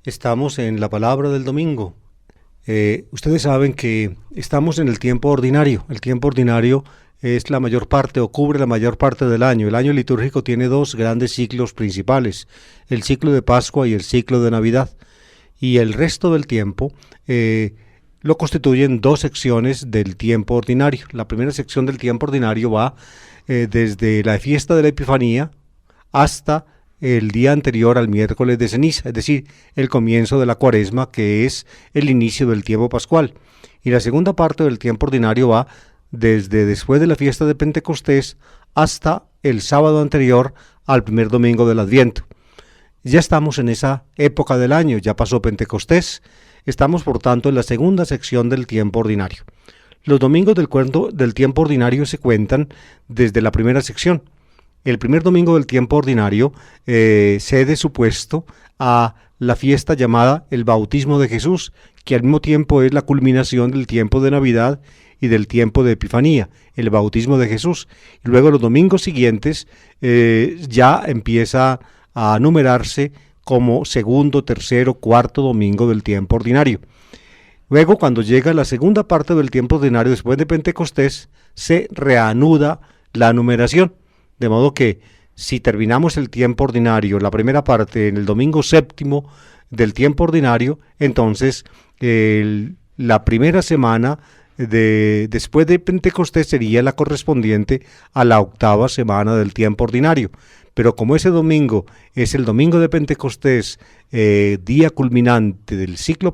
Estamos en la palabra del domingo. Ustedes saben que estamos en el tiempo ordinario. El tiempo ordinario es la mayor parte o cubre la mayor parte del año. El año litúrgico tiene dos grandes ciclos principales, el ciclo de Pascua y el ciclo de Navidad. Y el resto del tiempo lo constituyen dos secciones del tiempo ordinario. La primera sección del tiempo ordinario va desde la fiesta de la Epifanía hasta el día anterior al miércoles de ceniza, es decir, el comienzo de la cuaresma, que es el inicio del tiempo pascual. Y la segunda parte del tiempo ordinario va desde después de la fiesta de Pentecostés hasta el sábado anterior al primer domingo del Adviento. Ya estamos en esa época del año, ya pasó Pentecostés, estamos por tanto en la segunda sección del tiempo ordinario. Los domingos del tiempo ordinario se cuentan desde la primera sección. El primer domingo del tiempo ordinario cede su puesto a la fiesta llamada el Bautismo de Jesús, que al mismo tiempo es la culminación del tiempo de Navidad y del tiempo de Epifanía, el Bautismo de Jesús. Y luego los domingos siguientes ya empieza a numerarse como segundo, tercero, cuarto domingo del tiempo ordinario. Luego, cuando llega la segunda parte del tiempo ordinario después de Pentecostés, se reanuda la numeración. De modo que si terminamos el tiempo ordinario, la primera parte, en el domingo séptimo del tiempo ordinario, entonces la primera semana después de Pentecostés sería la correspondiente a la octava semana del tiempo ordinario. Pero como ese domingo es el domingo de Pentecostés, día culminante del ciclo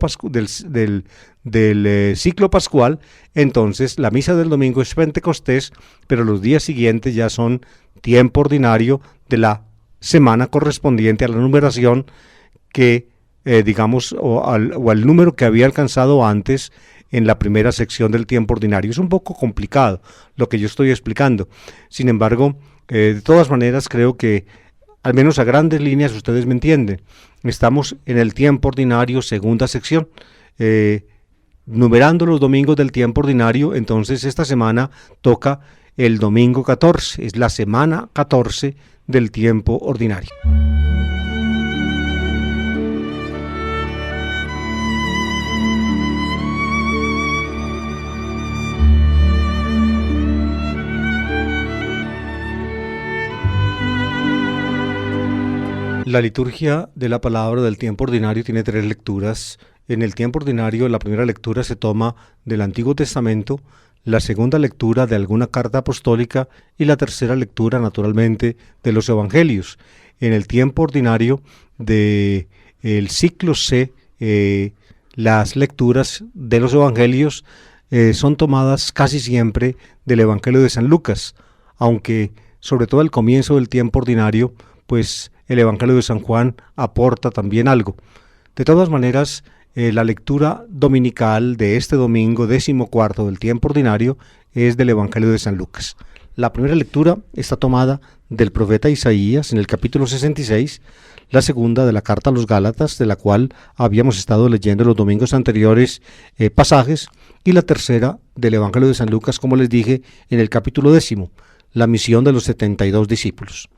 ciclo pascual, entonces la misa del domingo es Pentecostés, pero los días siguientes ya son tiempo ordinario de la semana correspondiente a la numeración que, o al número que había alcanzado antes en la primera sección del tiempo ordinario. Es un poco complicado lo que yo estoy explicando. Sin embargo, de todas maneras creo que al menos a grandes líneas ustedes me entienden. Estamos en el tiempo ordinario, segunda sección, numerando los domingos del tiempo ordinario. Entonces esta semana toca el domingo 14, es la semana 14 del tiempo ordinario. La liturgia de la palabra del tiempo ordinario tiene tres lecturas. En el tiempo ordinario, la primera lectura se toma del Antiguo Testamento, la segunda lectura de alguna carta apostólica y la tercera lectura, naturalmente, de los Evangelios. En el tiempo ordinario del ciclo C, las lecturas de los Evangelios son tomadas casi siempre del Evangelio de San Lucas, aunque sobre todo al comienzo del tiempo ordinario, pues el Evangelio de San Juan aporta también algo. De todas maneras, la lectura dominical de este domingo 14 del tiempo ordinario es del Evangelio de San Lucas. La primera lectura está tomada del profeta Isaías en el capítulo 66, la segunda de la carta a los Gálatas, de la cual habíamos estado leyendo los domingos anteriores pasajes, y la tercera del Evangelio de San Lucas, como les dije, en el capítulo 10, la misión de los 72 discípulos.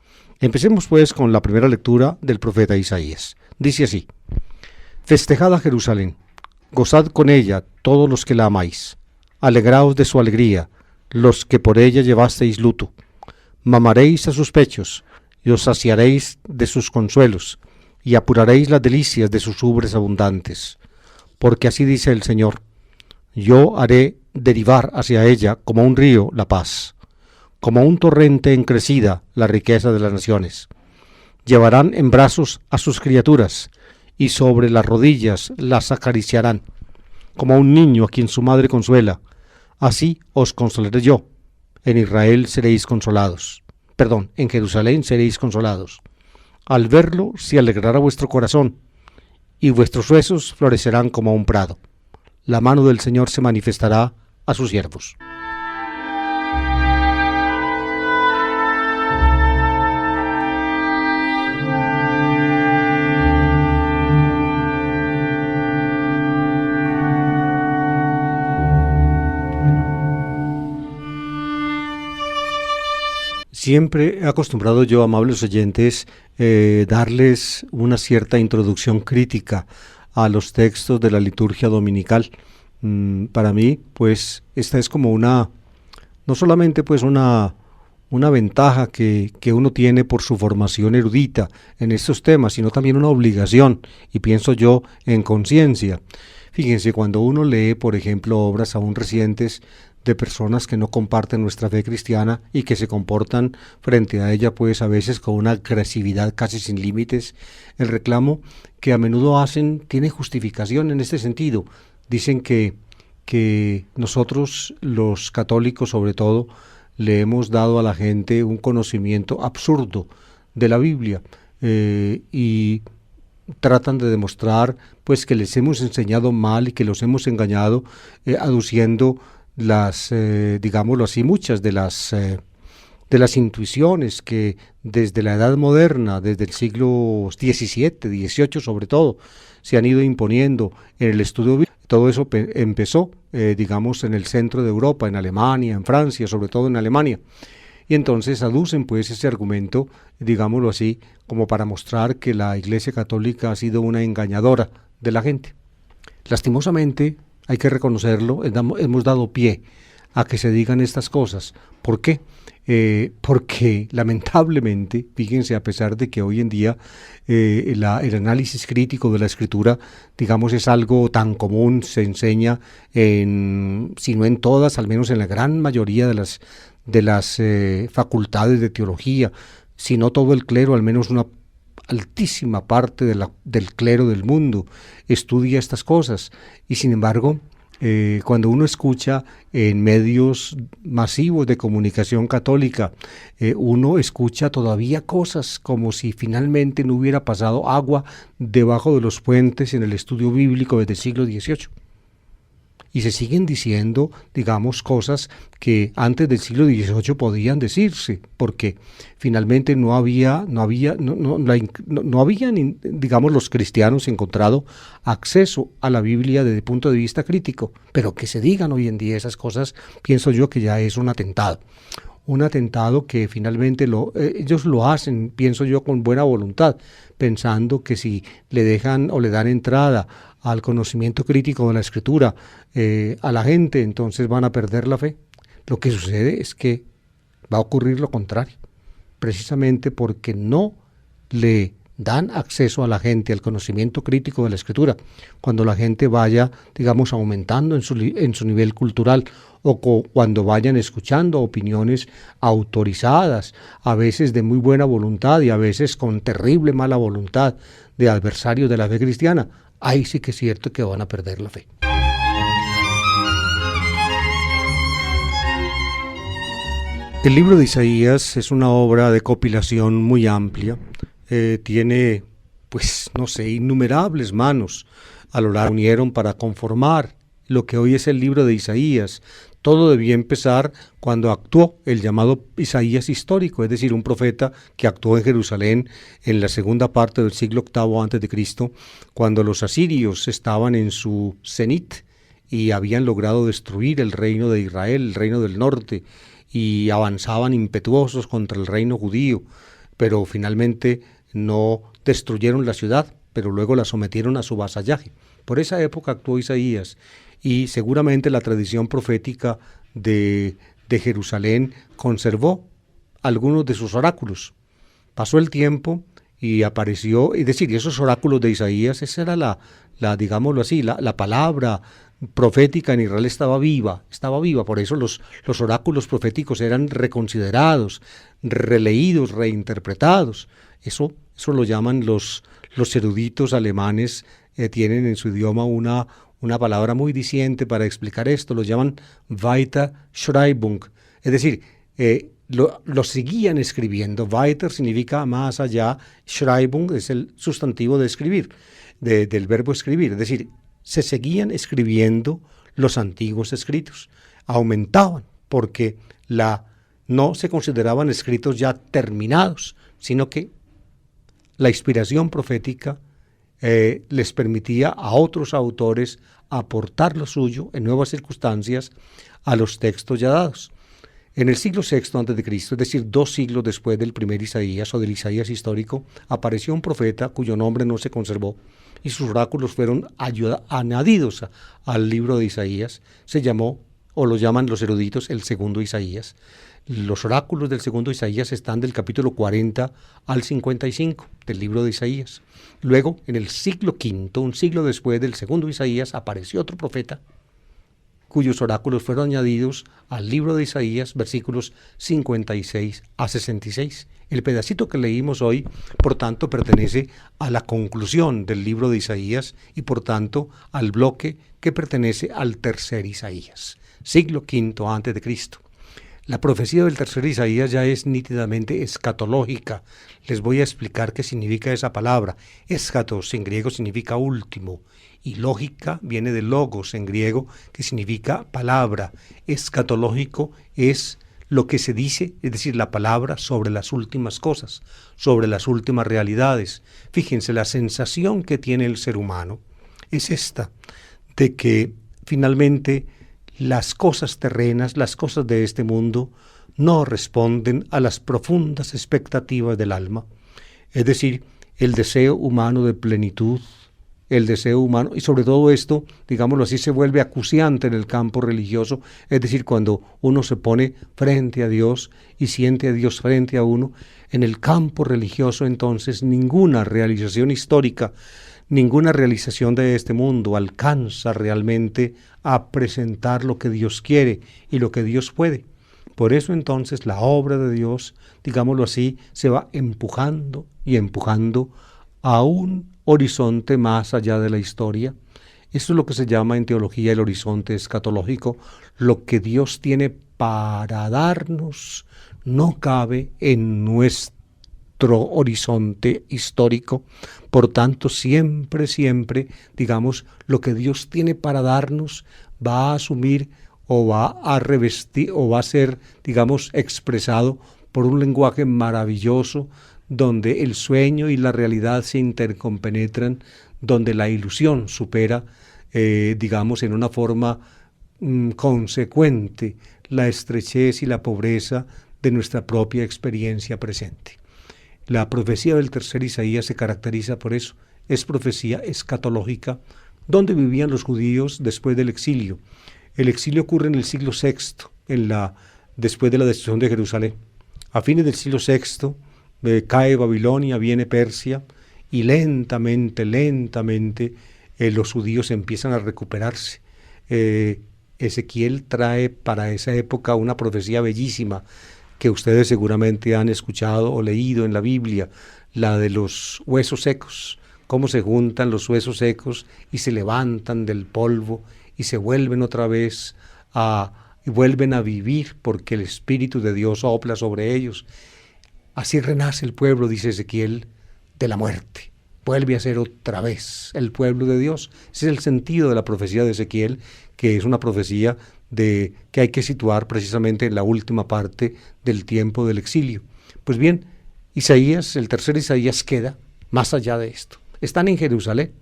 Empecemos pues con la primera lectura del profeta Isaías. Dice así: Festejad a Jerusalén, gozad con ella todos los que la amáis, alegraos de su alegría, los que por ella llevasteis luto. Mamaréis a sus pechos, y os saciaréis de sus consuelos, y apuraréis las delicias de sus ubres abundantes. Porque así dice el Señor: yo haré derivar hacia ella como un río la paz, como un torrente en crecida la riqueza de las naciones. Llevarán en brazos a sus criaturas, y sobre las rodillas las acariciarán, como un niño a quien su madre consuela. Así os consolaré yo. En Israel seréis consolados. En Jerusalén seréis consolados. Al verlo se alegrará vuestro corazón, y vuestros huesos florecerán como un prado. La mano del Señor se manifestará a sus siervos. Siempre he acostumbrado yo, amables oyentes, darles una cierta introducción crítica a los textos de la liturgia dominical. Para mí, pues, esta es como no solamente pues una ventaja que uno tiene por su formación erudita en estos temas, sino también una obligación, y pienso yo en conciencia. Fíjense, cuando uno lee, por ejemplo, obras aún recientes de personas que no comparten nuestra fe cristiana y que se comportan frente a ella, pues a veces con una agresividad casi sin límites, el reclamo que a menudo hacen tiene justificación en este sentido. Dicen que nosotros, los católicos sobre todo, le hemos dado a la gente un conocimiento absurdo de la Biblia, y tratan de demostrar pues que les hemos enseñado mal y que los hemos engañado, aduciendo digámoslo así, muchas de las intuiciones que desde la edad moderna, desde el siglo XVII, XVIII sobre todo, se han ido imponiendo en el estudio bíblico. Todo eso empezó, digamos, en el centro de Europa, en Alemania, en Francia, sobre todo en Alemania. Y entonces aducen pues ese argumento, digámoslo así, como para mostrar que la Iglesia Católica ha sido una engañadora de la gente. Lastimosamente, hay que reconocerlo, hemos dado pie a que se digan estas cosas. ¿Por qué? Porque lamentablemente, fíjense, a pesar de que hoy en día el análisis crítico de la Escritura, digamos, es algo tan común, se enseña si no en todas, al menos en la gran mayoría de las facultades de teología, si no todo el clero, al menos una altísima parte del clero del mundo estudia estas cosas. Y sin embargo, cuando uno escucha en medios masivos de comunicación católica, uno escucha todavía cosas como si finalmente no hubiera pasado agua debajo de los puentes en el estudio bíblico desde el siglo XVIII. Y se siguen diciendo, digamos, cosas que antes del siglo XVIII podían decirse, porque finalmente no habían, digamos, los cristianos encontrado acceso a la Biblia desde el punto de vista crítico. Pero que se digan hoy en día esas cosas, pienso yo que ya es un atentado. Un atentado que finalmente ellos lo hacen, pienso yo, con buena voluntad, pensando que si le dejan o le dan entrada al conocimiento crítico de la Escritura a la gente, entonces van a perder la fe. Lo que sucede es que va a ocurrir lo contrario, precisamente porque no le dan acceso a la gente al conocimiento crítico de la Escritura. Cuando la gente vaya, digamos, aumentando en su nivel cultural, o cuando vayan escuchando opiniones autorizadas, a veces de muy buena voluntad y a veces con terrible mala voluntad de adversarios de la fe cristiana, ahí sí que es cierto que van a perder la fe. El libro de Isaías es una obra de compilación muy amplia. Tiene, pues, no sé, innumerables manos a lo largo unieron para conformar lo que hoy es el libro de Isaías. Todo debía empezar cuando actuó el llamado Isaías histórico, es decir, un profeta que actuó en Jerusalén en la segunda parte del siglo VIII a.C., cuando los asirios estaban en su cenit y habían logrado destruir el reino de Israel, el reino del norte, y avanzaban impetuosos contra el reino judío, pero finalmente no destruyeron la ciudad, pero luego la sometieron a su vasallaje. Por esa época actuó Isaías, y seguramente la tradición profética de Jerusalén conservó algunos de sus oráculos. Pasó el tiempo y apareció, es decir, esos oráculos de Isaías, esa era digámoslo así, la palabra profética en Israel estaba viva, por eso los oráculos proféticos eran reconsiderados, releídos, reinterpretados. Eso lo llaman los eruditos alemanes, tienen en su idioma una palabra muy diciente para explicar esto, lo llaman Weiterschreibung, es decir, lo seguían escribiendo. Weiter significa más allá, Schreibung es el sustantivo de escribir, del verbo escribir, es decir, se seguían escribiendo los antiguos escritos, aumentaban, porque no se consideraban escritos ya terminados, sino que la inspiración profética les permitía a otros autores aportar lo suyo en nuevas circunstancias a los textos ya dados. En el siglo VI a.C., es decir, 2 siglos después del primer Isaías o del Isaías histórico, apareció un profeta cuyo nombre no se conservó y sus oráculos fueron añadidos al libro de Isaías. Se llamó, o lo llaman los eruditos, el segundo Isaías. Los oráculos del segundo Isaías están del capítulo 40 al 55 del libro de Isaías. Luego, en el siglo V, un siglo después del segundo Isaías, apareció otro profeta cuyos oráculos fueron añadidos al libro de Isaías, versículos 56 a 66. El pedacito que leímos hoy, por tanto, pertenece a la conclusión del libro de Isaías y, por tanto, al bloque que pertenece al tercer Isaías, siglo V antes de Cristo. La profecía del tercer Isaías ya es nítidamente escatológica. Les voy a explicar qué significa esa palabra. Eschatos en griego significa último y lógica viene de logos en griego, que significa palabra. Escatológico es lo que se dice, es decir, la palabra sobre las últimas cosas, sobre las últimas realidades. Fíjense, la sensación que tiene el ser humano es esta, de que finalmente las cosas terrenas, las cosas de este mundo, no responden a las profundas expectativas del alma. Es decir, el deseo humano de plenitud, el deseo humano, y sobre todo esto, digámoslo así, se vuelve acuciante en el campo religioso, es decir, cuando uno se pone frente a Dios y siente a Dios frente a uno, en el campo religioso entonces ninguna realización histórica, ninguna realización de este mundo alcanza realmente a presentar lo que Dios quiere y lo que Dios puede. Por eso entonces la obra de Dios, digámoslo así, se va empujando y empujando a un horizonte más allá de la historia. Esto es lo que se llama en teología el horizonte escatológico. Lo que Dios tiene para darnos no cabe en nuestro horizonte histórico. Por tanto, siempre, digamos, lo que Dios tiene para darnos va a asumir o va a revestir o va a ser, digamos, expresado por un lenguaje maravilloso donde el sueño y la realidad se intercompenetran, donde la ilusión supera, digamos, en una forma consecuente la estrechez y la pobreza de nuestra propia experiencia presente. La profecía del tercer Isaías se caracteriza por eso, es profecía escatológica, donde vivían los judíos después del exilio. El exilio ocurre en el siglo VI, después de la destrucción de Jerusalén. A fines del siglo VI cae Babilonia, viene Persia, y lentamente los judíos empiezan a recuperarse. Ezequiel trae para esa época una profecía bellísima, que ustedes seguramente han escuchado o leído en la Biblia, la de los huesos secos, cómo se juntan los huesos secos y se levantan del polvo y se vuelven otra vez y vuelven a vivir porque el Espíritu de Dios sopla sobre ellos. Así renace el pueblo, dice Ezequiel, de la muerte. Vuelve a ser otra vez el pueblo de Dios. Ese es el sentido de la profecía de Ezequiel, que es una profecía que hay que situar precisamente en la última parte del tiempo del exilio. Pues bien, Isaías, el tercer Isaías, queda más allá de esto. Están en Jerusalén,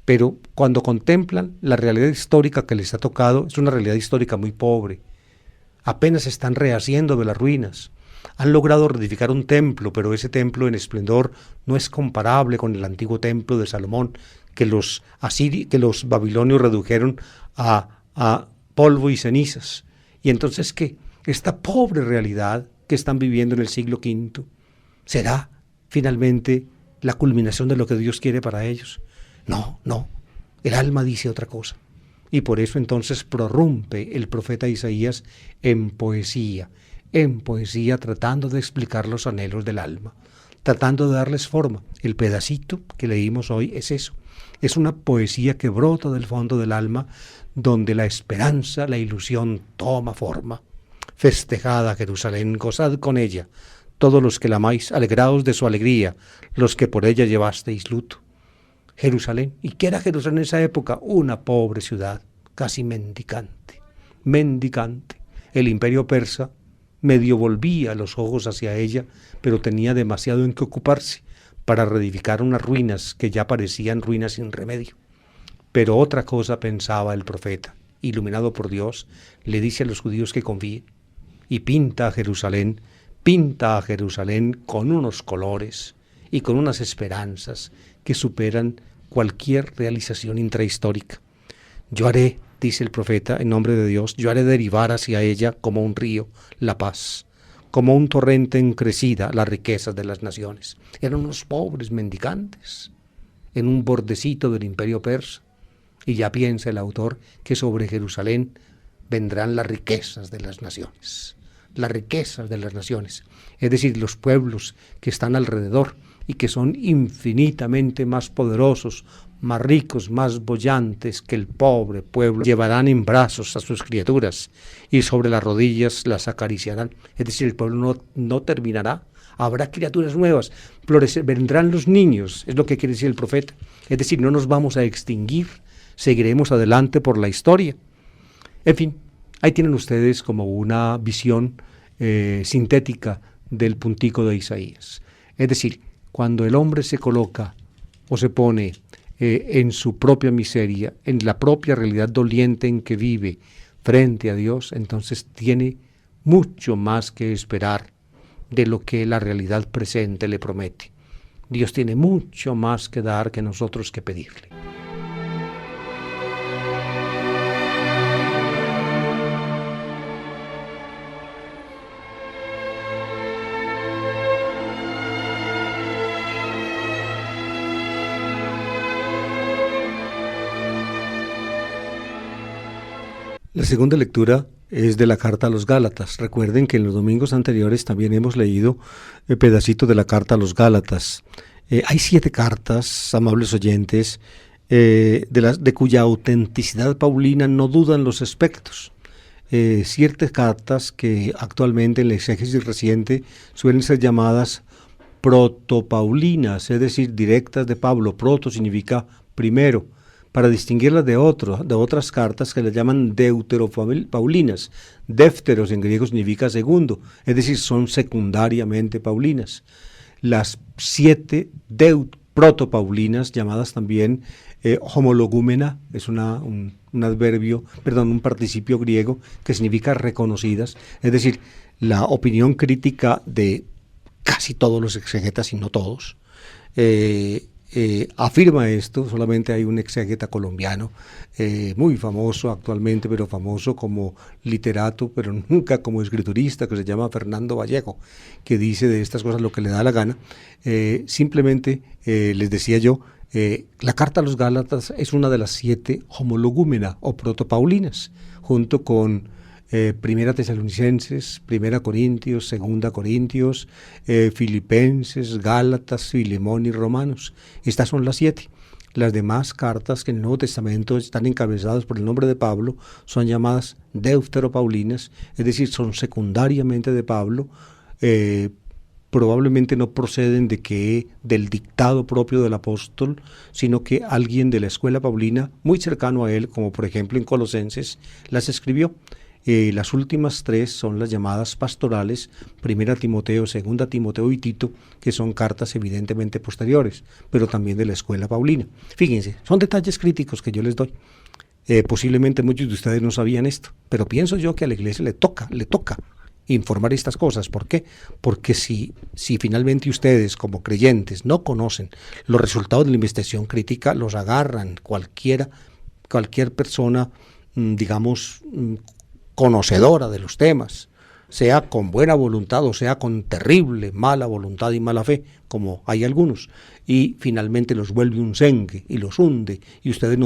pero cuando contemplan la realidad histórica que les ha tocado, es una realidad histórica muy pobre. Apenas están rehaciendo de las ruinas. Han logrado reedificar un templo, pero ese templo en esplendor no es comparable con el antiguo templo de Salomón, que los babilonios redujeron a polvo y cenizas. Y entonces, ¿qué? Esta pobre realidad que están viviendo en el siglo V, ¿será finalmente la culminación de lo que Dios quiere para ellos? No, el alma dice otra cosa. Y por eso entonces prorrumpe el profeta Isaías en poesía tratando de explicar los anhelos del alma, tratando de darles forma. El pedacito que leímos hoy es eso, es una poesía que brota del fondo del alma, donde la esperanza, la ilusión toma forma. Festejad Jerusalén, gozad con ella, todos los que la amáis, alegraos de su alegría, los que por ella llevasteis luto. Jerusalén, ¿y qué era Jerusalén en esa época? Una pobre ciudad, casi mendicante. El imperio persa medio volvía los ojos hacia ella, pero tenía demasiado en qué ocuparse para reedificar unas ruinas que ya parecían ruinas sin remedio. Pero otra cosa pensaba el profeta, iluminado por Dios, le dice a los judíos que confíen, y pinta a Jerusalén con unos colores y con unas esperanzas que superan cualquier realización intrahistórica. Yo haré, dice el profeta, en nombre de Dios, yo haré derivar hacia ella como un río la paz, como un torrente en crecida las riquezas de las naciones. Eran unos pobres mendicantes en un bordecito del imperio persa. Y ya piensa el autor que sobre Jerusalén vendrán las riquezas de las naciones. Las riquezas de las naciones. Es decir, los pueblos que están alrededor y que son infinitamente más poderosos, más ricos, más bollantes que el pobre pueblo, llevarán en brazos a sus criaturas y sobre las rodillas las acariciarán. Es decir, el pueblo no terminará. Habrá criaturas nuevas, vendrán los niños, es lo que quiere decir el profeta. Es decir, no nos vamos a extinguir, seguiremos adelante por la historia. En fin, ahí tienen ustedes como una visión sintética del puntico de Isaías. Es decir, cuando el hombre se coloca o se pone en su propia miseria, en la propia realidad doliente en que vive frente a Dios, entonces tiene mucho más que esperar de lo que la realidad presente le promete. Dios tiene mucho más que dar que nosotros que pedirle. La segunda lectura es de la carta a los Gálatas. Recuerden que en los domingos anteriores también hemos leído pedacitos de la carta a los Gálatas. Hay 7 cartas, amables oyentes, de cuya autenticidad paulina no dudan los expertos. 7 cartas que actualmente en la exégesis reciente suelen ser llamadas protopaulinas, es decir, directas de Pablo. Proto significa primero, para distinguirlas de otras cartas que las llaman deuteropaulinas. Défteros en griego significa segundo, es decir, son secundariamente paulinas. Las 7 protopaulinas, llamadas también homologúmena, es un participio griego que significa reconocidas, es decir, la opinión crítica de casi todos los exegetas, y no todos, afirma esto. Solamente hay un exégeta colombiano muy famoso actualmente, pero famoso como literato, pero nunca como escriturista, que se llama Fernando Vallejo, que dice de estas cosas lo que le da la gana. Simplemente les decía yo, la carta a los Gálatas es una de las 7 homologúmena o protopaulinas, junto con Primera Tesalonicenses, Primera Corintios, Segunda Corintios, Filipenses, Gálatas, Filemón y Romanos. Estas son las 7. Las demás cartas que en el Nuevo Testamento están encabezadas por el nombre de Pablo son llamadas deuteropaulinas, es decir, son secundariamente de Pablo. Probablemente no proceden del dictado propio del apóstol, sino que alguien de la escuela paulina muy cercano a él, como por ejemplo en Colosenses, las escribió. Las últimas 3 son las llamadas pastorales, Primera Timoteo, Segunda Timoteo y Tito, que son cartas evidentemente posteriores, pero también de la escuela paulina. Fíjense, son detalles críticos que yo les doy. Posiblemente muchos de ustedes no sabían esto, pero pienso yo que a la iglesia le toca informar estas cosas. ¿Por qué? Porque si finalmente ustedes como creyentes no conocen los resultados de la investigación crítica, los agarran cualquier persona, digamos, conocedora de los temas, sea con buena voluntad o sea con terrible mala voluntad y mala fe, como hay algunos, y finalmente los vuelve un zengue y los hunde, y ustedes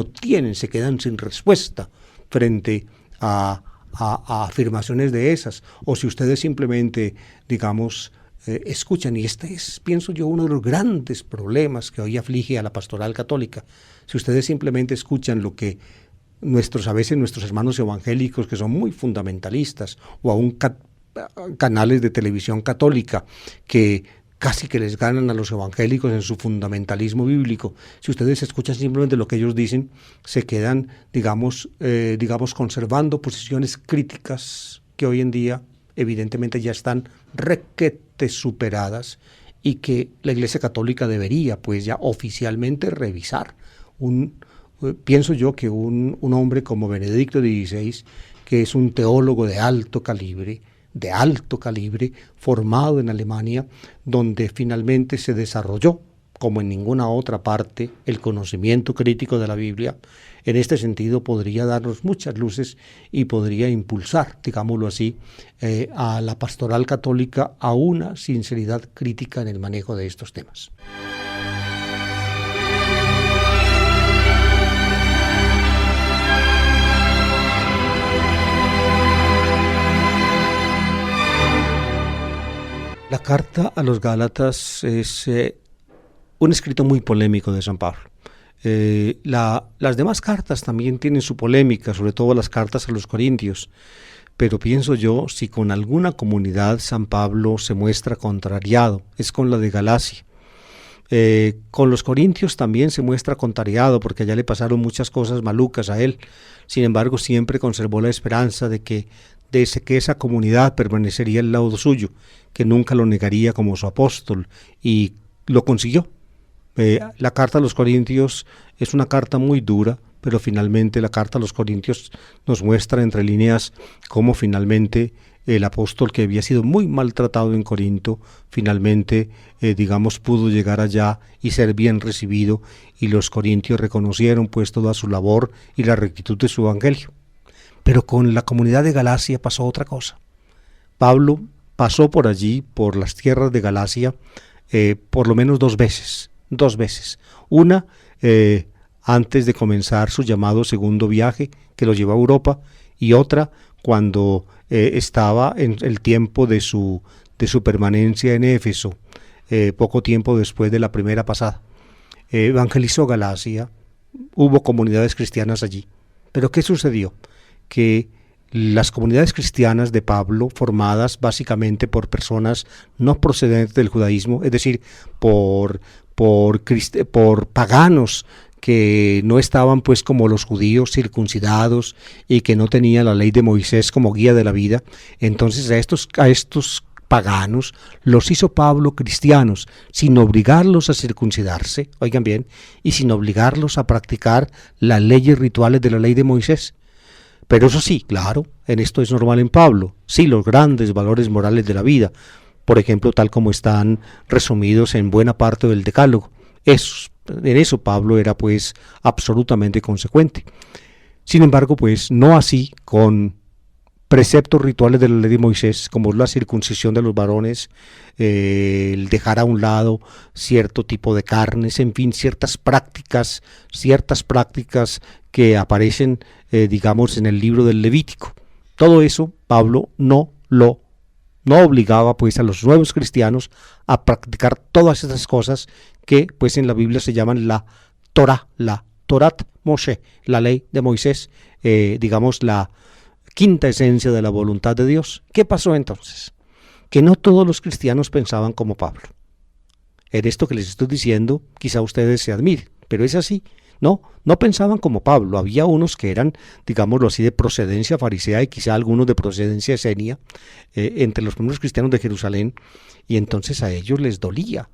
se quedan sin respuesta frente a afirmaciones de esas. O si ustedes simplemente, digamos, escuchan, y este es, pienso yo, uno de los grandes problemas que hoy aflige a la pastoral católica. Si ustedes simplemente escuchan lo que a veces nuestros hermanos evangélicos, que son muy fundamentalistas, o aún canales de televisión católica que casi que les ganan a los evangélicos en su fundamentalismo bíblico, si ustedes escuchan simplemente lo que ellos dicen, se quedan, digamos, conservando posiciones críticas que hoy en día evidentemente ya están requete superadas, y que la Iglesia Católica debería pues ya oficialmente revisar. Pienso yo que un hombre como Benedicto XVI, que es un teólogo de alto calibre, de alto calibre, formado en Alemania, donde finalmente se desarrolló, como en ninguna otra parte, el conocimiento crítico de la Biblia. En este sentido podría darnos muchas luces y podría impulsar, digámoslo así, a la pastoral católica a una sinceridad crítica en el manejo de estos temas. La carta a los Gálatas es un escrito muy polémico de San Pablo. Las demás cartas también tienen su polémica, sobre todo las cartas a los Corintios, pero pienso yo, si con alguna comunidad San Pablo se muestra contrariado, es con la de Galacia. Con los Corintios también se muestra contrariado, porque allá le pasaron muchas cosas malucas a él. Sin embargo, siempre conservó la esperanza de que esa comunidad permanecería al lado suyo, que nunca lo negaría como su apóstol, y lo consiguió. La carta a los Corintios es una carta muy dura, pero finalmente la carta a los Corintios nos muestra entre líneas cómo finalmente el apóstol, que había sido muy maltratado en Corinto, finalmente, pudo llegar allá y ser bien recibido, y los corintios reconocieron pues toda su labor y la rectitud de su evangelio. Pero con la comunidad de Galacia pasó otra cosa. Pablo pasó por allí, por las tierras de Galacia, por lo menos dos veces. Una, antes de comenzar su llamado segundo viaje, que lo llevó a Europa, y otra cuando estaba en el tiempo de su permanencia en Éfeso, poco tiempo después de la primera pasada. Evangelizó Galacia, hubo comunidades cristianas allí. Pero ¿qué sucedió? Que las comunidades cristianas de Pablo, formadas básicamente por personas no procedentes del judaísmo, es decir, por paganos que no estaban pues como los judíos circuncidados y que no tenían la ley de Moisés como guía de la vida, entonces a estos paganos los hizo Pablo cristianos, sin obligarlos a circuncidarse, oigan bien, y sin obligarlos a practicar las leyes rituales de la ley de Moisés. Pero eso sí, claro, en esto es normal en Pablo, sí, los grandes valores morales de la vida, por ejemplo, tal como están resumidos en buena parte del Decálogo. En eso Pablo era pues absolutamente consecuente. Sin embargo, pues no así con preceptos rituales de la ley de Moisés, como la circuncisión de los varones, el dejar a un lado cierto tipo de carnes, en fin, ciertas prácticas que aparecen, en el libro del Levítico. Todo eso Pablo no obligaba pues a los nuevos cristianos a practicar todas esas cosas que pues en la Biblia se llaman la Torah, la Torat Moshe, la ley de Moisés, la quinta esencia de la voluntad de Dios. ¿Qué pasó entonces? Que no todos los cristianos pensaban como Pablo. En esto que les estoy diciendo, quizá ustedes se admiren, pero es así. No pensaban como Pablo. Había unos que eran, digámoslo así, de procedencia farisea y quizá algunos de procedencia esenia, entre los primeros cristianos de Jerusalén, y entonces a ellos les dolía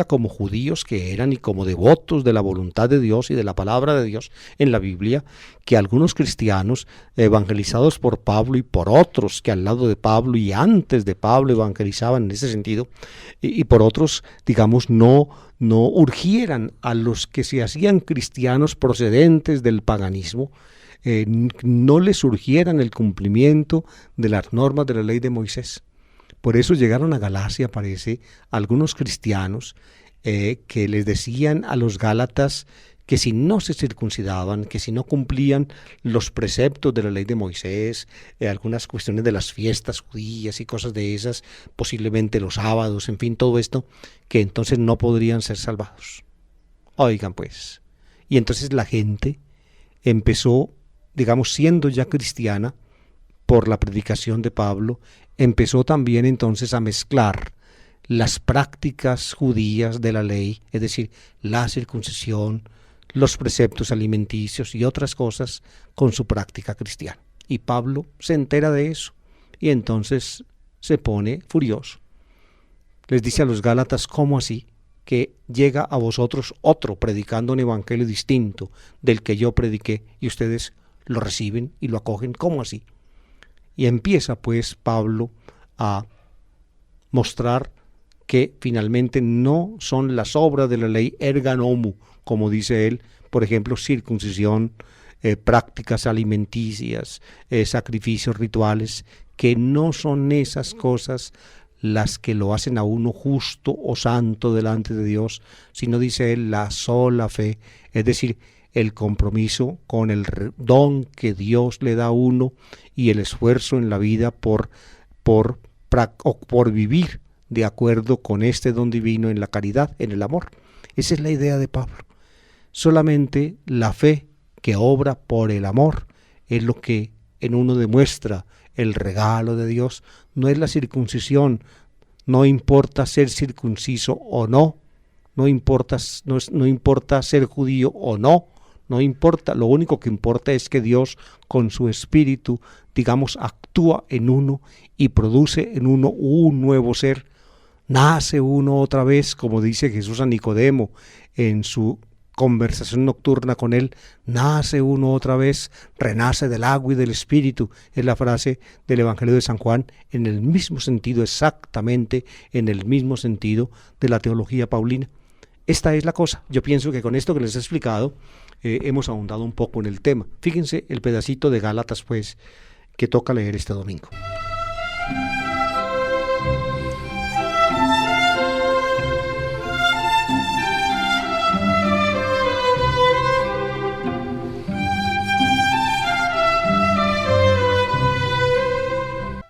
como judíos que eran y como devotos de la voluntad de Dios y de la palabra de Dios en la Biblia, que algunos cristianos evangelizados por Pablo y por otros que al lado de Pablo y antes de Pablo evangelizaban en ese sentido, y por otros, no urgieran a los que se hacían cristianos procedentes del paganismo, no les urgieran el cumplimiento de las normas de la ley de Moisés. Por eso llegaron a Galacia, parece, algunos cristianos que les decían a los gálatas que si no se circuncidaban, que si no cumplían los preceptos de la ley de Moisés, algunas cuestiones de las fiestas judías y cosas de esas, posiblemente los sábados, en fin, todo esto, que entonces no podrían ser salvados. Oigan pues, y entonces la gente empezó, siendo ya cristiana, por la predicación de Pablo, empezó también entonces a mezclar las prácticas judías de la ley, es decir, la circuncisión, los preceptos alimenticios y otras cosas con su práctica cristiana. Y Pablo se entera de eso y entonces se pone furioso. Les dice a los gálatas, ¿cómo así? Que llega a vosotros otro predicando un evangelio distinto del que yo prediqué y ustedes lo reciben y lo acogen, ¿cómo así? Y empieza pues Pablo a mostrar que finalmente no son las obras de la ley erga nomu, como dice él, por ejemplo, circuncisión, prácticas alimenticias, sacrificios rituales, que no son esas cosas las que lo hacen a uno justo o santo delante de Dios, sino, dice él, la sola fe, es decir, el compromiso con el don que Dios le da a uno y el esfuerzo en la vida por vivir de acuerdo con este don divino en la caridad, en el amor. Esa es la idea de Pablo. Solamente la fe que obra por el amor es lo que en uno demuestra el regalo de Dios. No es la circuncisión, no importa ser circunciso o no, no importa ser judío o no, no importa, lo único que importa es que Dios con su espíritu, digamos, actúa en uno y produce en uno un nuevo ser. Nace uno otra vez, como dice Jesús a Nicodemo en su conversación nocturna con él, nace uno otra vez, renace del agua y del espíritu, es la frase del Evangelio de San Juan, en el mismo sentido, exactamente en el mismo sentido de la teología paulina. Esta es la cosa. Yo pienso que con esto que les he explicado, hemos ahondado un poco en el tema. Fíjense el pedacito de Gálatas, pues, que toca leer este domingo.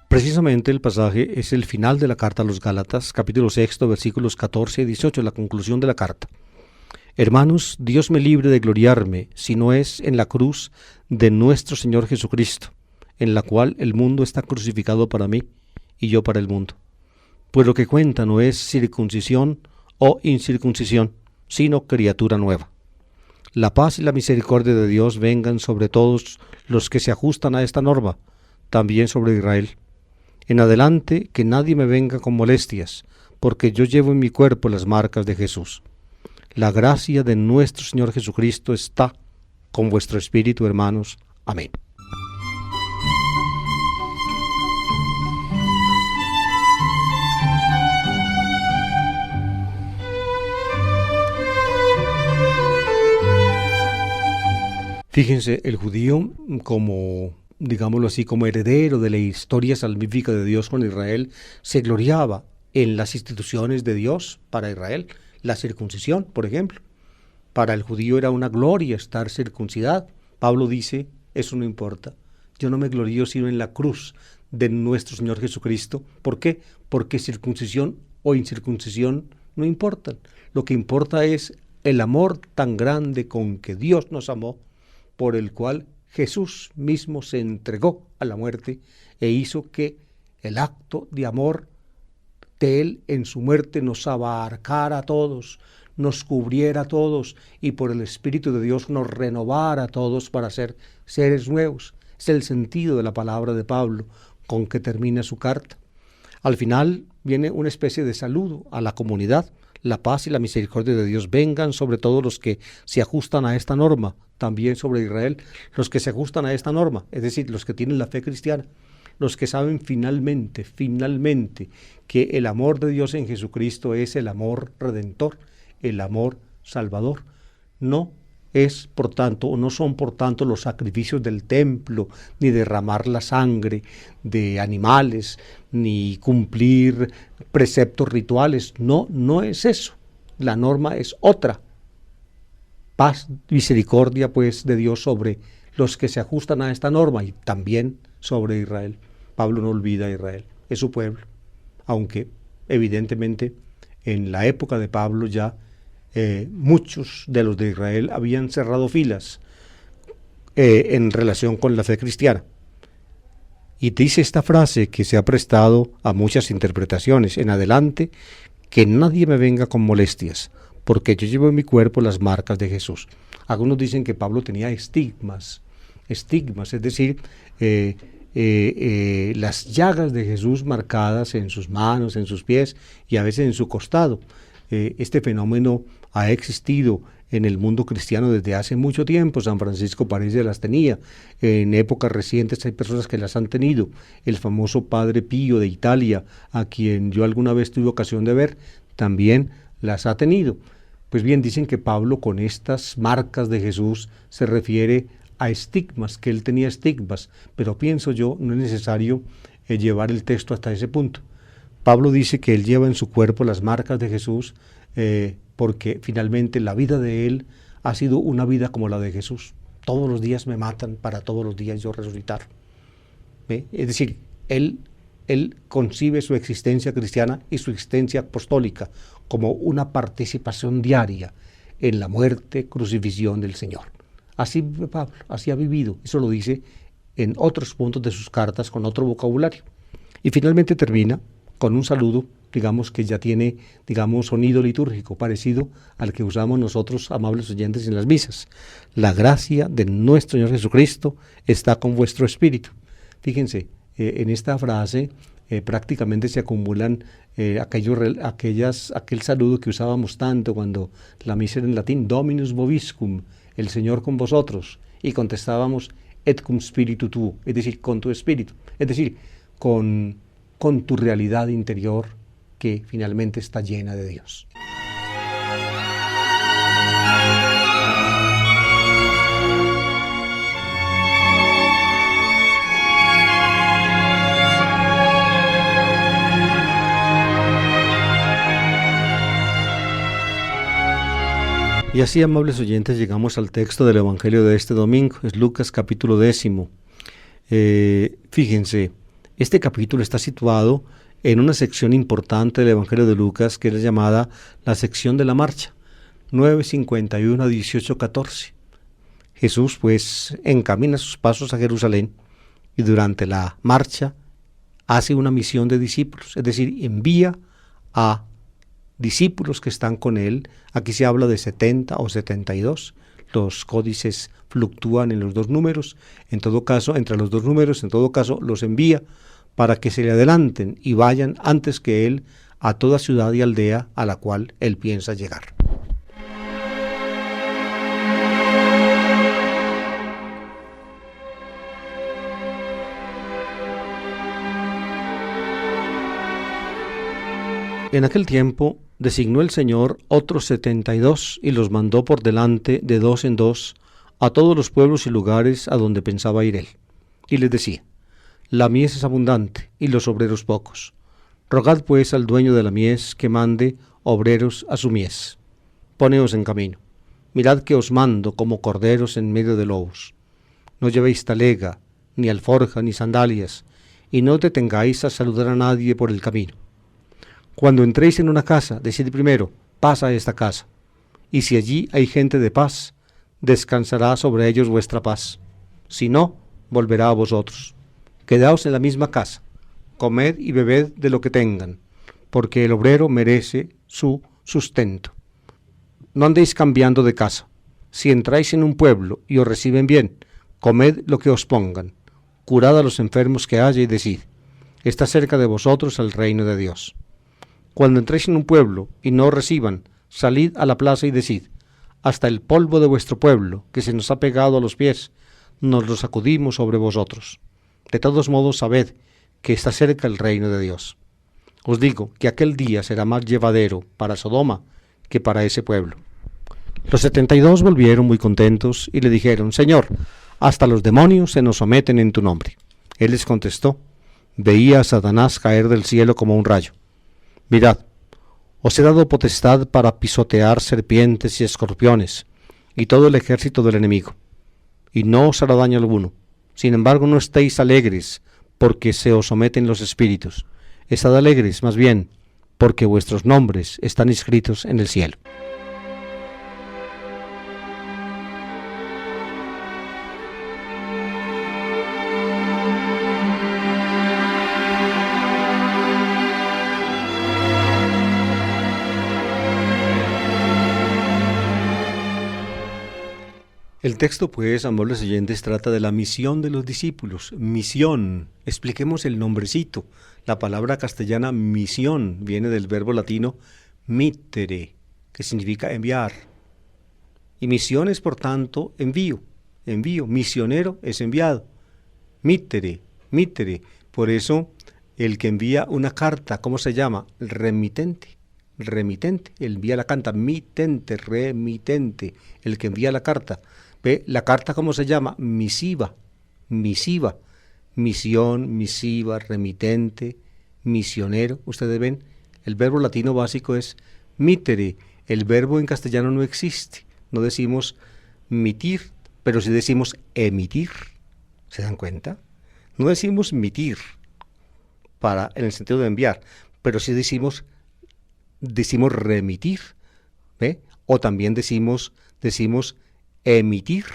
Precisamente el pasaje es el final de la carta a los Gálatas, capítulo 6, versículos 14 y 18, la conclusión de la carta. Hermanos, Dios me libre de gloriarme, si no es en la cruz de nuestro Señor Jesucristo, en la cual el mundo está crucificado para mí y yo para el mundo. Pues lo que cuenta no es circuncisión o incircuncisión, sino criatura nueva. La paz y la misericordia de Dios vengan sobre todos los que se ajustan a esta norma, también sobre Israel. En adelante, que nadie me venga con molestias, porque yo llevo en mi cuerpo las marcas de Jesús. La gracia de nuestro Señor Jesucristo está con vuestro espíritu, hermanos. Amén. Fíjense, el judío como, digámoslo así, como heredero de la historia salvífica de Dios con Israel, se gloriaba en las instituciones de Dios para Israel. La circuncisión, por ejemplo. Para el judío era una gloria estar circuncidado. Pablo dice, eso no importa. Yo no me glorío sino en la cruz de nuestro Señor Jesucristo. ¿Por qué? Porque circuncisión o incircuncisión no importan. Lo que importa es el amor tan grande con que Dios nos amó, por el cual Jesús mismo se entregó a la muerte e hizo que el acto de amor de Él en su muerte nos abarcara a todos, nos cubriera a todos y por el Espíritu de Dios nos renovara a todos para ser seres nuevos. Es el sentido de la palabra de Pablo con que termina su carta. Al final viene una especie de saludo a la comunidad. La paz y la misericordia de Dios vengan sobre todos los que se ajustan a esta norma, también sobre Israel, los que se ajustan a esta norma, es decir, los que tienen la fe cristiana, los que saben finalmente, que el amor de Dios en Jesucristo es el amor redentor, el amor salvador. No es, por tanto, o no son, por tanto, los sacrificios del templo, ni derramar la sangre de animales, ni cumplir preceptos rituales. No, no es eso. La norma es otra. Paz, misericordia, pues, de Dios sobre los que se ajustan a esta norma y también sobre Israel. Pablo no olvida a Israel, es su pueblo, aunque evidentemente en la época de Pablo ya muchos de los de Israel habían cerrado filas en relación con la fe cristiana. Y dice esta frase que se ha prestado a muchas interpretaciones: en adelante, que nadie me venga con molestias, porque yo llevo en mi cuerpo las marcas de Jesús. Algunos dicen que Pablo tenía estigmas, es decir, las llagas de Jesús marcadas en sus manos, en sus pies y a veces en su costado. Este fenómeno ha existido en el mundo cristiano desde hace mucho tiempo. San Francisco parece las tenía. En épocas recientes hay personas que las han tenido. El famoso Padre Pío de Italia, a quien yo alguna vez tuve ocasión de ver, también las ha tenido. Pues bien, dicen que Pablo con estas marcas de Jesús se refiere a estigmas, que él tenía estigmas, pero pienso yo, no es necesario llevar el texto hasta ese punto. Pablo dice que él lleva en su cuerpo las marcas de Jesús porque finalmente la vida de él ha sido una vida como la de Jesús. Todos los días me matan para todos los días yo resucitar. Es decir, él concibe su existencia cristiana y su existencia apostólica como una participación diaria en la muerte, crucifixión del Señor. Así Pablo, así ha vivido. Eso lo dice en otros puntos de sus cartas con otro vocabulario. Y finalmente termina con un saludo, digamos, que ya tiene, digamos, sonido litúrgico, parecido al que usamos nosotros, amables oyentes, en las misas. La gracia de nuestro Señor Jesucristo está con vuestro espíritu. Fíjense, en esta frase prácticamente se acumulan aquel saludo que usábamos tanto cuando la misa era en latín, Dominus vobiscum, el Señor con vosotros, y contestábamos et cum spiritu tuo, es decir, con tu espíritu, es decir, con tu realidad interior que finalmente está llena de Dios. Y así, amables oyentes, llegamos al texto del Evangelio de este domingo, es Lucas capítulo 10. Fíjense, este capítulo está situado en una sección importante del Evangelio de Lucas, que es llamada la sección de la marcha, 9:51 a 18:14. Jesús, pues, encamina sus pasos a Jerusalén y durante la marcha hace una misión de discípulos, es decir, envía a discípulos que están con él. Aquí se habla de 70 o 72. Los códices fluctúan en los dos números. En todo caso, entre los dos números, en todo caso, los envía para que se le adelanten y vayan antes que él a toda ciudad y aldea a la cual él piensa llegar. En aquel tiempo designó el Señor otros 72 y los mandó por delante de dos en dos a todos los pueblos y lugares a donde pensaba ir él. Y les decía: la mies es abundante y los obreros pocos. Rogad pues al dueño de la mies que mande obreros a su mies. Poneos en camino. Mirad que os mando como corderos en medio de lobos. No llevéis talega, ni alforja, ni sandalias, y no detengáis a saludar a nadie por el camino. Cuando entréis en una casa, decid primero: paz a esta casa. Y si allí hay gente de paz, descansará sobre ellos vuestra paz. Si no, volverá a vosotros. Quedaos en la misma casa, comed y bebed de lo que tengan, porque el obrero merece su sustento. No andéis cambiando de casa. Si entráis en un pueblo y os reciben bien, comed lo que os pongan. Curad a los enfermos que haya y decid: está cerca de vosotros el reino de Dios. Cuando entréis en un pueblo y no os reciban, salid a la plaza y decid: hasta el polvo de vuestro pueblo, que se nos ha pegado a los pies, nos lo sacudimos sobre vosotros. De todos modos, sabed que está cerca el reino de Dios. Os digo que aquel día será más llevadero para Sodoma que para ese pueblo. Los 72 volvieron muy contentos y le dijeron: Señor, hasta los demonios se nos someten en tu nombre. Él les contestó: veía a Satanás caer del cielo como un rayo. Mirad, os he dado potestad para pisotear serpientes y escorpiones y todo el ejército del enemigo, y no os hará daño alguno. Sin embargo, no estéis alegres porque se os someten los espíritus. Estad alegres, más bien, porque vuestros nombres están inscritos en el cielo. El texto, pues, amables oyentes, trata de la misión de los discípulos. Misión. Expliquemos el nombrecito. La palabra castellana misión viene del verbo latino mittere, que significa enviar. Y misión es, por tanto, envío. Envío. Misionero es enviado. Mittere, mittere. Por eso, el que envía una carta, ¿cómo se llama? Remitente. Remitente. Él envía la carta. Mitente, remitente. El que envía la carta. ¿Ve? La carta, ¿cómo se llama? Misiva. Misiva. Misión, misiva, remitente, misionero. Ustedes ven, el verbo latino básico es mittere. El verbo en castellano no existe. No decimos mitir, pero sí decimos emitir. ¿Se dan cuenta? No decimos mitir en el sentido de enviar, pero sí decimos remitir. ¿Ve? O también decimos emitir,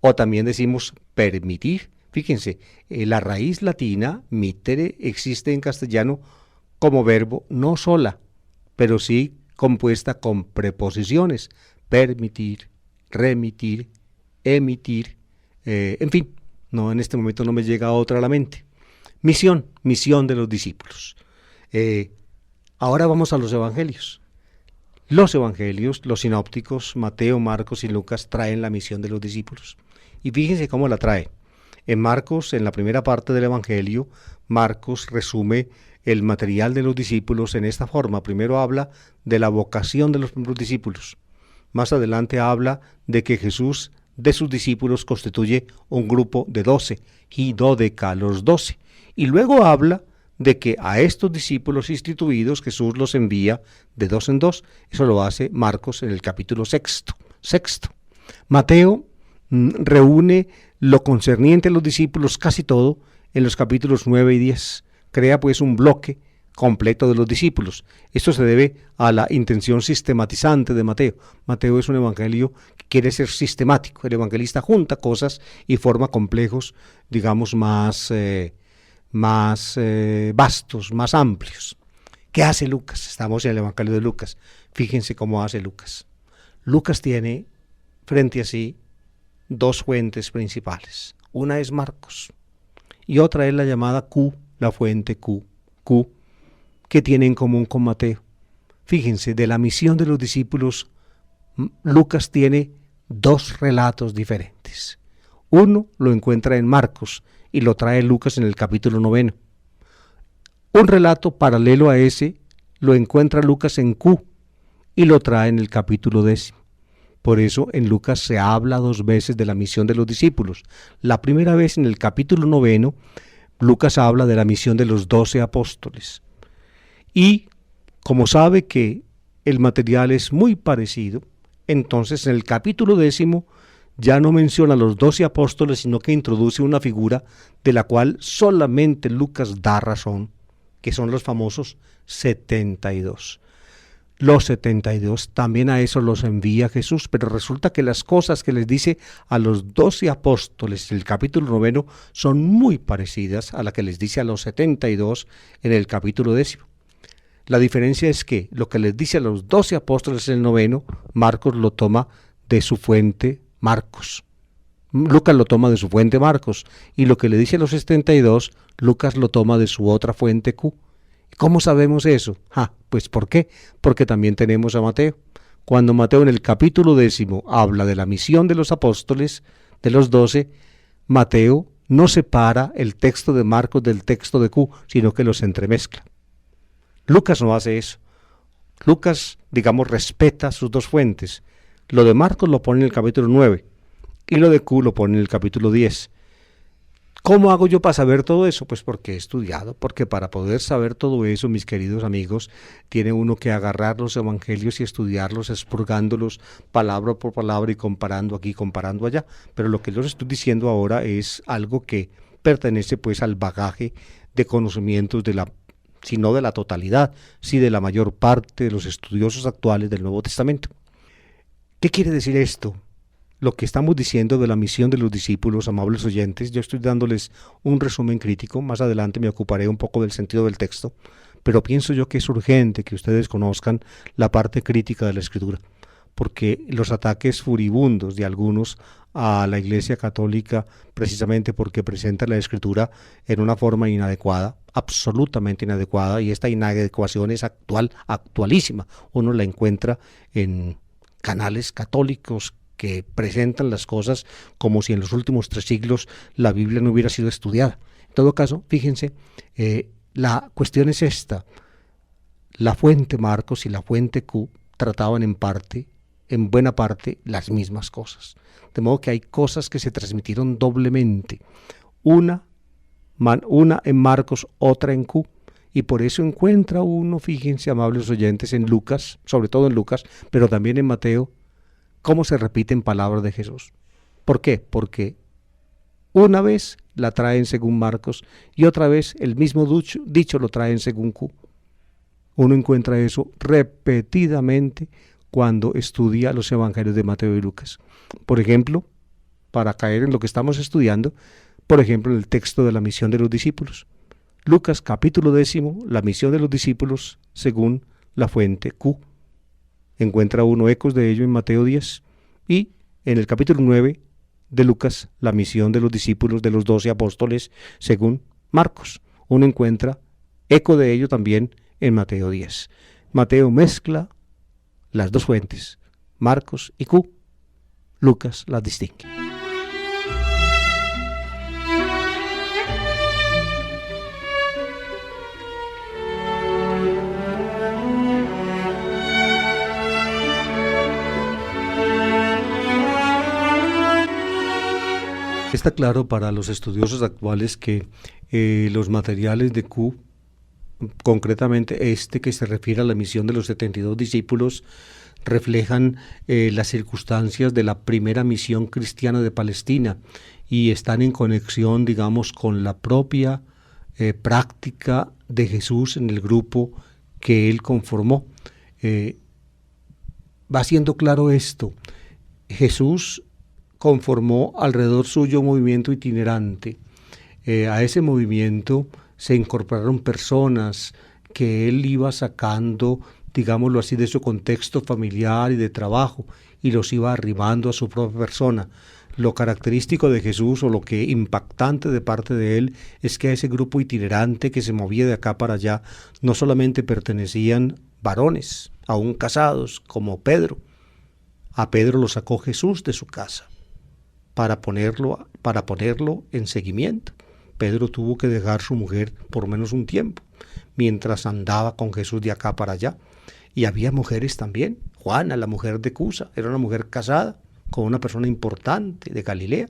o también decimos permitir. Fíjense, la raíz latina, mittere, existe en castellano como verbo no sola, pero sí compuesta con preposiciones: permitir, remitir, emitir, en fin, no, en este momento no me llega otra a la mente. Misión de los discípulos. Ahora vamos a los evangelios. Los evangelios, los sinópticos, Mateo, Marcos y Lucas, traen la misión de los discípulos. Y fíjense cómo la traen. En Marcos, en la primera parte del Evangelio, Marcos resume el material de los discípulos en esta forma. Primero habla de la vocación de los primeros discípulos. Más adelante habla de que Jesús de sus discípulos constituye un grupo de 12, y dódeca, los 12. Y luego habla de que a estos discípulos instituidos Jesús los envía de 2 en 2. Eso lo hace Marcos en el capítulo sexto. Mateo reúne lo concerniente a los discípulos casi todo en los capítulos 9 y 10. Crea pues un bloque completo de los discípulos. Esto se debe a la intención sistematizante de Mateo. Mateo es un evangelio que quiere ser sistemático. El evangelista junta cosas y forma complejos, digamos, más vastos, más amplios. ¿Qué hace Lucas? Estamos en el evangelio de Lucas. Fíjense cómo hace Lucas. Lucas tiene frente a sí dos fuentes principales. Una es Marcos y otra es la llamada Q, la fuente Q, que tiene en común con Mateo. Fíjense, de la misión de los discípulos, Lucas tiene dos relatos diferentes. Uno lo encuentra en Marcos y lo trae Lucas en el capítulo 9. Un relato paralelo a ese lo encuentra Lucas en Q y lo trae en el capítulo 10. Por eso en Lucas se habla 2 veces de la misión de los discípulos. La primera vez en el capítulo 9, Lucas habla de la misión de los 12 apóstoles. Y como sabe que el material es muy parecido, entonces en el capítulo 10 ya no menciona a los 12 apóstoles, sino que introduce una figura de la cual solamente Lucas da razón, que son los famosos 72. Los 72, también a eso los envía Jesús, pero resulta que las cosas que les dice a los 12 apóstoles en el capítulo 9 son muy parecidas a las que les dice a los 72 en el capítulo 10. La diferencia es que lo que les dice a los 12 apóstoles en el 9, Marcos lo toma de su fuente Marcos. Lucas lo toma de su fuente Marcos, y lo que le dice a los 72, Lucas lo toma de su otra fuente Q. ¿Cómo sabemos eso? Pues ¿por qué? Porque también tenemos a Mateo. Cuando Mateo en el capítulo 10 habla de la misión de los apóstoles, de los 12, Mateo no separa el texto de Marcos del texto de Q, sino que los entremezcla. Lucas no hace eso. Lucas, digamos, respeta sus dos fuentes. Lo de Marcos lo pone en el capítulo 9 y lo de Q lo pone en el capítulo 10. ¿Cómo hago yo para saber todo eso? Pues porque he estudiado, porque para poder saber todo eso, mis queridos amigos, tiene uno que agarrar los evangelios y estudiarlos, expurgándolos palabra por palabra y comparando aquí, comparando allá. Pero lo que yo les estoy diciendo ahora es algo que pertenece pues al bagaje de conocimientos si no de la totalidad, sí de la mayor parte de los estudiosos actuales del Nuevo Testamento. ¿Qué quiere decir esto? Lo que estamos diciendo de la misión de los discípulos, amables oyentes, yo estoy dándoles un resumen crítico, más adelante me ocuparé un poco del sentido del texto, pero pienso yo que es urgente que ustedes conozcan la parte crítica de la Escritura, porque los ataques furibundos de algunos a la Iglesia Católica, precisamente porque presenta la Escritura en una forma inadecuada, absolutamente inadecuada, y esta inadecuación es actualísima, uno la encuentra en canales católicos que presentan las cosas como si en los últimos 3 siglos la Biblia no hubiera sido estudiada. En todo caso, fíjense, la cuestión es esta: la fuente Marcos y la fuente Q trataban en buena parte, las mismas cosas. De modo que hay cosas que se transmitieron doblemente, una en Marcos, otra en Q. Y por eso encuentra uno, fíjense, amables oyentes, en Lucas, sobre todo en Lucas, pero también en Mateo, cómo se repiten palabras de Jesús. ¿Por qué? Porque una vez la traen según Marcos y otra vez el mismo dicho lo traen según Q. Uno encuentra eso repetidamente cuando estudia los evangelios de Mateo y Lucas. Por ejemplo, para caer en lo que estamos estudiando, por ejemplo, en el texto de la misión de los discípulos. Lucas capítulo 10, la misión de los discípulos según la fuente Q. Encuentra uno ecos de ello en Mateo 10 y en el capítulo 9 de Lucas, la misión de los discípulos de los 12 apóstoles según Marcos. Uno encuentra eco de ello también en Mateo 10. Mateo mezcla las dos fuentes, Marcos y Q. Lucas las distingue. Está claro para los estudiosos actuales que los materiales de Q, concretamente este que se refiere a la misión de los 72 discípulos, reflejan las circunstancias de la primera misión cristiana de Palestina y están en conexión, digamos, con la propia práctica de Jesús en el grupo que él conformó. Va siendo claro esto. Jesús conformó alrededor suyo un movimiento itinerante. A ese movimiento se incorporaron personas que él iba sacando, digámoslo así, de su contexto familiar y de trabajo, y los iba arrimando a su propia persona. Lo característico de Jesús, o lo que impactante de parte de él, es que a ese grupo itinerante que se movía de acá para allá, no solamente pertenecían varones, aún casados, como Pedro. A Pedro lo sacó Jesús de su casa para ponerlo en seguimiento. Pedro tuvo que dejar su mujer por menos un tiempo, mientras andaba con Jesús de acá para allá. Y había mujeres también. Juana, la mujer de Cusa, era una mujer casada con una persona importante de Galilea.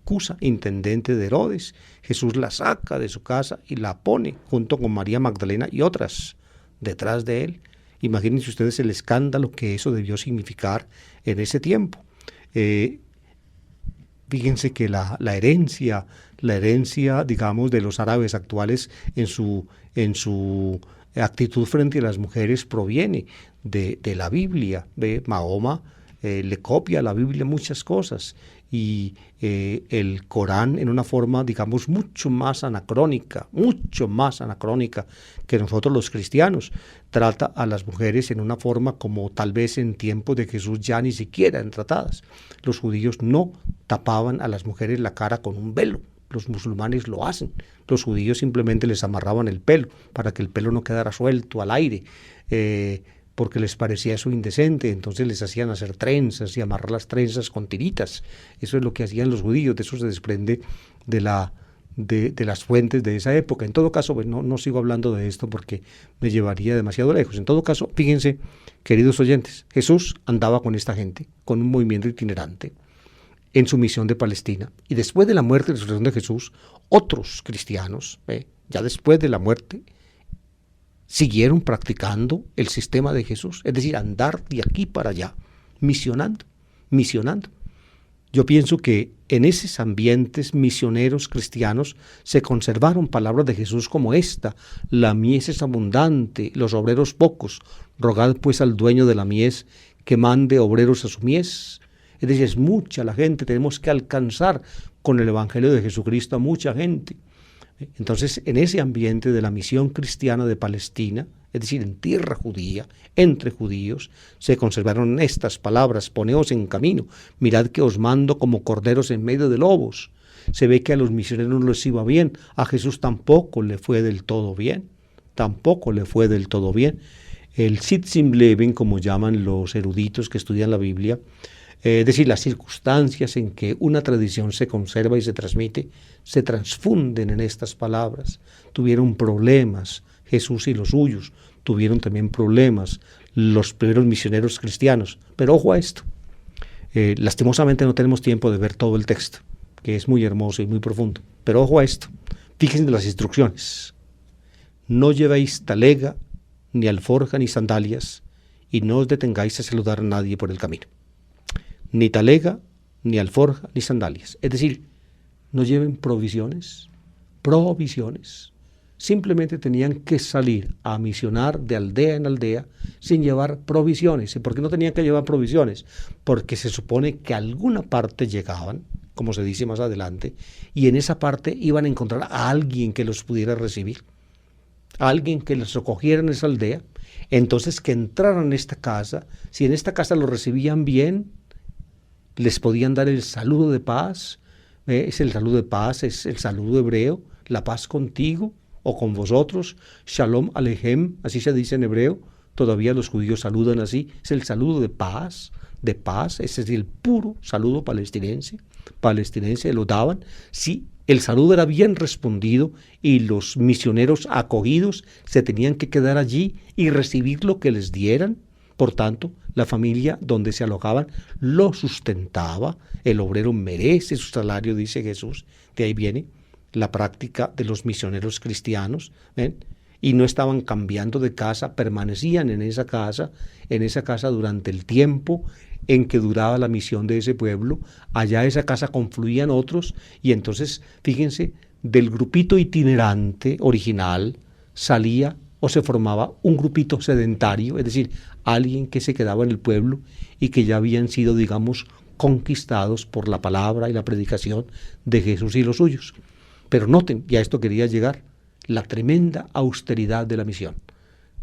Cusa, intendente de Herodes. Jesús la saca de su casa y la pone junto con María Magdalena y otras detrás de él. Imagínense ustedes el escándalo que eso debió significar en ese tiempo. Fíjense que la herencia, digamos, de los árabes actuales en su actitud frente a las mujeres proviene de la Biblia. Mahoma le copia a la Biblia muchas cosas, y el Corán, en una forma, digamos, mucho más anacrónica que nosotros los cristianos, trata a las mujeres en una forma como tal vez en tiempos de Jesús ya ni siquiera eran tratadas. Los judíos no tapaban a las mujeres la cara con un velo. Los musulmanes lo hacen. Los judíos simplemente les amarraban el pelo para que el pelo no quedara suelto al aire, porque les parecía eso indecente. Entonces les hacían hacer trenzas y amarrar las trenzas con tiritas. Eso es lo que hacían los judíos. De eso se desprende de las fuentes de esa época. En todo caso, pues no sigo hablando de esto porque me llevaría demasiado lejos. En todo caso, fíjense, queridos oyentes, Jesús andaba con esta gente, con un movimiento itinerante, en su misión de Palestina. Y después de la muerte y resurrección de Jesús, otros cristianos, ya después de la muerte, siguieron practicando el sistema de Jesús, es decir, andar de aquí para allá, misionando. Yo pienso que en esos ambientes misioneros cristianos se conservaron palabras de Jesús como esta: la mies es abundante, los obreros pocos, rogad pues al dueño de la mies que mande obreros a su mies. Es decir, es mucha la gente, tenemos que alcanzar con el Evangelio de Jesucristo a mucha gente. Entonces, en ese ambiente de la misión cristiana de Palestina, es decir, en tierra judía, entre judíos, se conservaron estas palabras: poneos en camino, mirad que os mando como corderos en medio de lobos. Se ve que a los misioneros no les iba bien, a Jesús tampoco le fue del todo bien, el Sitzim Leben, como llaman los eruditos que estudian la Biblia, es decir, las circunstancias en que una tradición se conserva y se transmite, se transfunden en estas palabras. Tuvieron problemas Jesús y los suyos, tuvieron también problemas los primeros misioneros cristianos. Pero ojo a esto, lastimosamente no tenemos tiempo de ver todo el texto, que es muy hermoso y muy profundo. Pero ojo a esto, fíjense en las instrucciones. No llevéis talega, ni alforja, ni sandalias, y no os detengáis a saludar a nadie por el camino. Ni talega, ni alforja, ni sandalias. Es decir, no lleven provisiones. Simplemente tenían que salir a misionar de aldea en aldea sin llevar provisiones. ¿Por qué no tenían que llevar provisiones? Porque se supone que a alguna parte llegaban, como se dice más adelante, y en esa parte iban a encontrar a alguien que los pudiera recibir, a alguien que los acogiera en esa aldea. Entonces que entraran en esta casa, si en esta casa los recibían bien, les podían dar el saludo de paz. Es el saludo de paz, es el saludo hebreo, la paz contigo o con vosotros, Shalom Aleichem, así se dice en hebreo. Todavía los judíos saludan así, es el saludo de paz, ese es el puro saludo palestinense lo daban. Sí, el saludo era bien respondido y los misioneros acogidos se tenían que quedar allí y recibir lo que les dieran. Por tanto, la familia donde se alojaban lo sustentaba. El obrero merece su salario, dice Jesús. De ahí viene la práctica de los misioneros cristianos, ¿ven? Y no estaban cambiando de casa, permanecían en esa casa durante el tiempo en que duraba la misión de ese pueblo. Allá esa casa confluían otros y entonces, fíjense, del grupito itinerante original salía o se formaba un grupito sedentario, es decir, alguien que se quedaba en el pueblo y que ya habían sido, digamos, conquistados por la palabra y la predicación de Jesús y los suyos. Pero noten, y a esto quería llegar, la tremenda austeridad de la misión.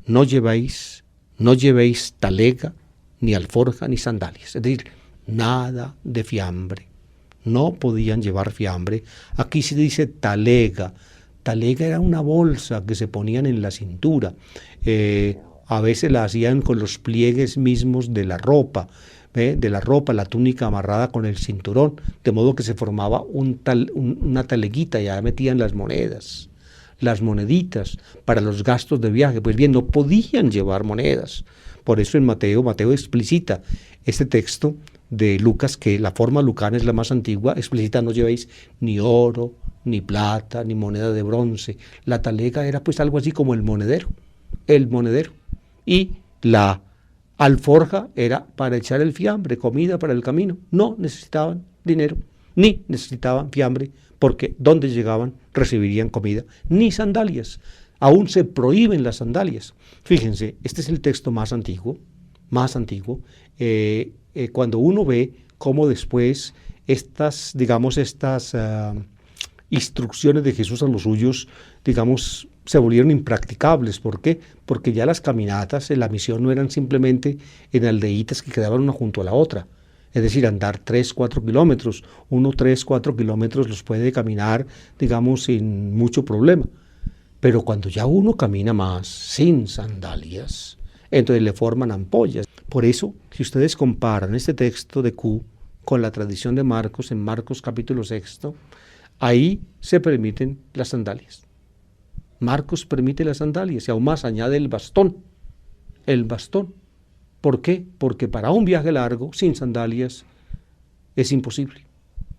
No llevéis talega, ni alforja, ni sandalias. Es decir, nada de fiambre. No podían llevar fiambre. Aquí se dice talega. Talega era una bolsa que se ponían en la cintura. A veces la hacían con los pliegues mismos de la ropa. La túnica amarrada con el cinturón, de modo que se formaba una taleguita, y ya metían las monedas, las moneditas para los gastos de viaje. Pues bien, no podían llevar monedas. Por eso en Mateo explicita este texto de Lucas, que la forma lucana es la más antigua, explicita: no llevéis ni oro, ni plata, ni moneda de bronce. La talega era pues algo así como el monedero, y la alforja era para echar el fiambre, comida para el camino. No necesitaban dinero, ni necesitaban fiambre, porque donde llegaban recibirían comida. Ni sandalias, aún se prohíben las sandalias. Fíjense, este es el texto más antiguo. Cuando uno ve cómo después estas instrucciones de Jesús a los suyos, digamos, se volvieron impracticables. ¿Por qué? Porque ya las caminatas en la misión no eran simplemente en aldeitas que quedaban una junto a la otra. Es decir, andar 3-4 kilómetros. 3-4 kilómetros los puede caminar, digamos, sin mucho problema. Pero cuando ya uno camina más sin sandalias, entonces le forman ampollas. Por eso, si ustedes comparan este texto de Q con la tradición de Marcos, en Marcos capítulo 6, ahí se permiten las sandalias. Marcos permite las sandalias y aún más añade el bastón. ¿Por qué? Porque para un viaje largo sin sandalias es imposible,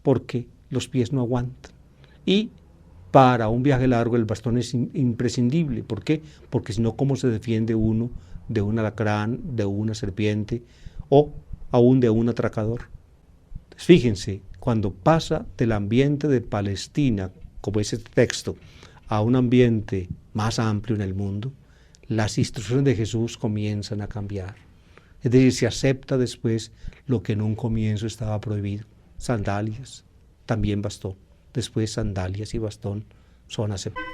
porque los pies no aguantan. Y para un viaje largo el bastón es imprescindible. ¿Por qué? Porque si no, ¿cómo se defiende uno de un alacrán, de una serpiente o aún de un atracador? Entonces, fíjense, cuando pasa del ambiente de Palestina, como es este texto, a un ambiente más amplio en el mundo, las instrucciones de Jesús comienzan a cambiar. Es decir, se acepta después lo que en un comienzo estaba prohibido. Sandalias, también bastón. Después sandalias y bastón son aceptados.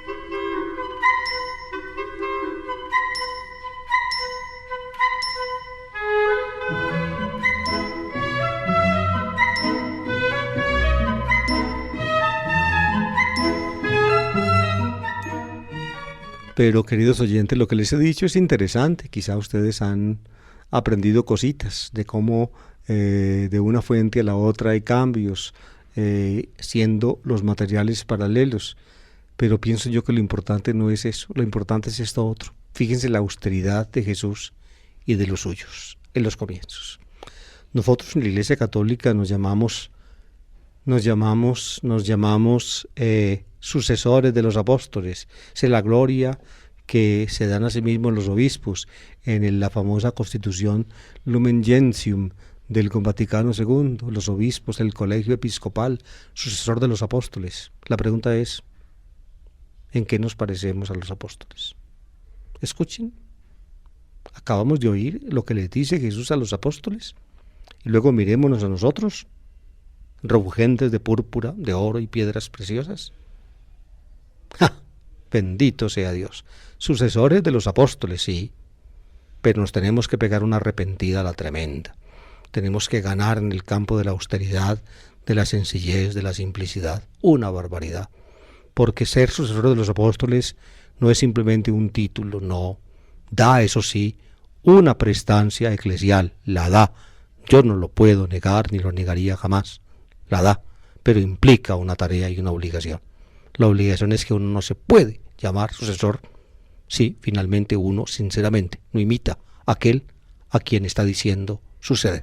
Pero queridos oyentes, lo que les he dicho es interesante. Quizá ustedes han aprendido cositas de cómo de una fuente a la otra hay cambios, siendo los materiales paralelos. Pero pienso yo que lo importante no es eso, lo importante es esto otro. Fíjense la austeridad de Jesús y de los suyos en los comienzos. Nosotros en la Iglesia Católica nos llamamos sucesores de los apóstoles. Es la gloria que se dan a sí mismos los obispos en la famosa Constitución Lumen Gentium del Vaticano II, los obispos, el colegio episcopal, sucesor de los apóstoles. La pregunta es, ¿en qué nos parecemos a los apóstoles? Escuchen, acabamos de oír lo que les dice Jesús a los apóstoles, y luego mirémonos a nosotros, refulgentes de púrpura, de oro y piedras preciosas. ¡Ja! Bendito sea Dios. Sucesores de los apóstoles, sí, pero nos tenemos que pegar una arrepentida a la tremenda. Tenemos que ganar en el campo de la austeridad, de la sencillez, de la simplicidad, una barbaridad. Porque ser sucesor de los apóstoles no es simplemente un título, no. Da, eso sí, una prestancia eclesial, la da. Yo no lo puedo negar ni lo negaría jamás. La da, pero implica una tarea y una obligación. La obligación es que uno no se puede llamar sucesor si finalmente uno sinceramente no imita a aquel a quien está diciendo suceder.